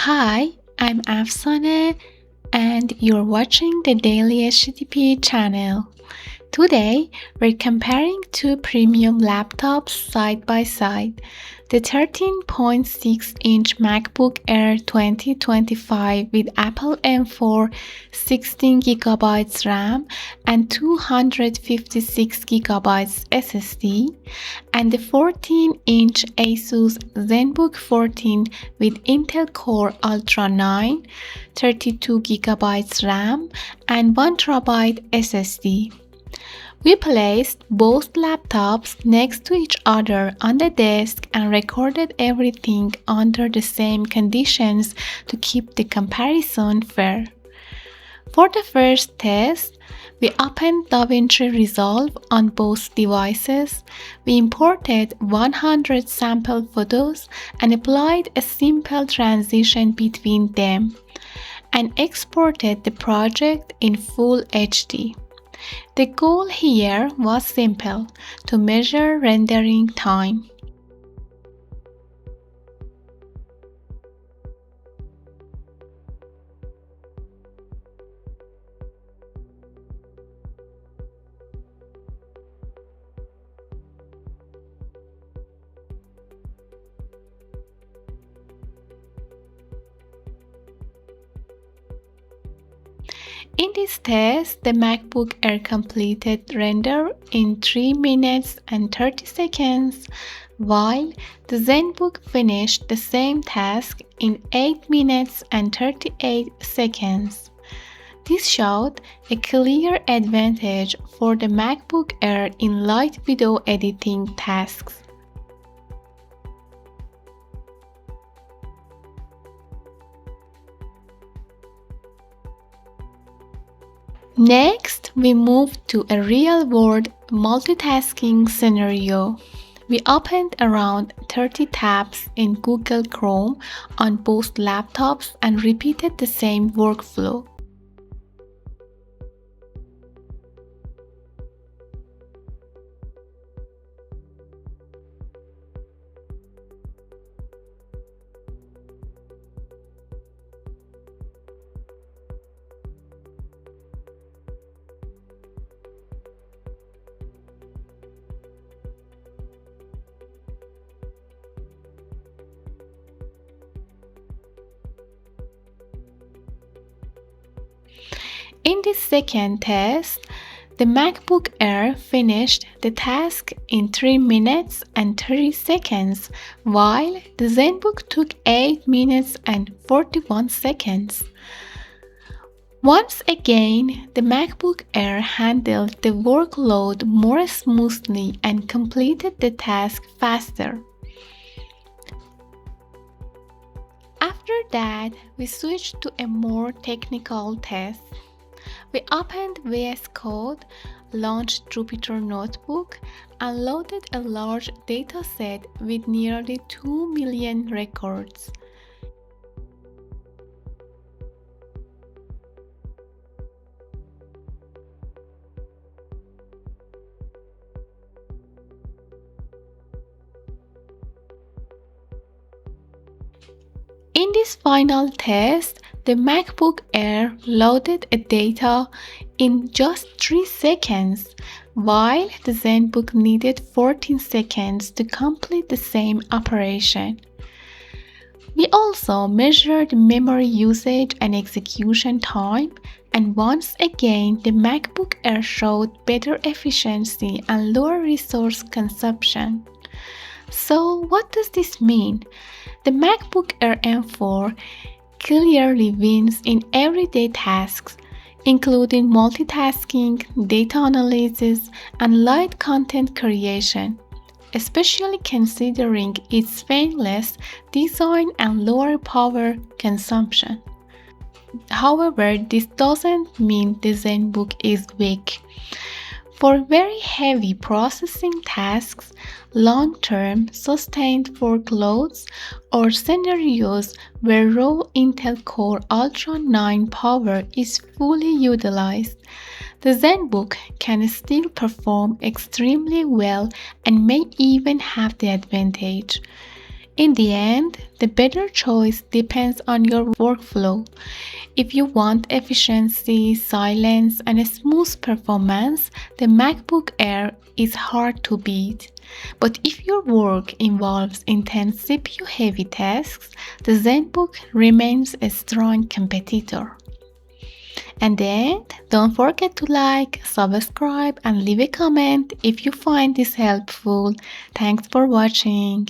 Hi, I'm Afsane and you're watching the Daily HTTP channel. Today, we're comparing two premium laptops side by side. The 13.6-inch MacBook Air 2025 with Apple M4, 16GB RAM and 256GB SSD, and the 14-inch Asus ZenBook 14 with Intel Core Ultra 9, 32GB RAM and 1TB SSD. We placed both laptops next to each other on the desk and recorded everything under the same conditions to keep the comparison fair. For the first test, we opened DaVinci Resolve on both devices. We imported 100 sample photos and applied a simple transition between them and exported the project in Full HD. The goal here was simple: to measure rendering time. In this test, the MacBook Air completed render in 3 minutes and 30 seconds, while the ZenBook finished the same task in 8 minutes and 38 seconds. This showed a clear advantage for the MacBook Air in light video editing tasks. Next, we moved to a real-world multitasking scenario. We opened around 30 tabs in Google Chrome on both laptops and repeated the same workflow. In this second test, the MacBook Air finished the task in 3 minutes and 30 seconds, while the ZenBook took 8 minutes and 41 seconds. Once again, the MacBook Air handled the workload more smoothly and completed the task faster. After that, we switched to a more technical test. We opened VS Code, launched Jupyter Notebook, and loaded a large dataset with nearly 2 million records. In this final test, the MacBook Air loaded a data in just 3 seconds, while the ZenBook needed 14 seconds to complete the same operation. We also measured memory usage and execution time, and once again the MacBook Air showed better efficiency and lower resource consumption. So what does this mean? The MacBook Air M4 clearly wins in everyday tasks, including multitasking, data analysis, and light content creation, especially considering its painless design and lower power consumption. However, this doesn't mean the ZenBook is weak. For very heavy processing tasks, long-term sustained workloads, or scenarios where raw Intel Core Ultra 9 power is fully utilized, the ZenBook can still perform extremely well and may even have the advantage. In the end, the better choice depends on your workflow. If you want efficiency, silence, and a smooth performance, the MacBook Air is hard to beat. But if your work involves intense CPU-heavy tasks, the ZenBook remains a strong competitor. And then, don't forget to like, subscribe, and leave a comment if you find this helpful. Thanks for watching.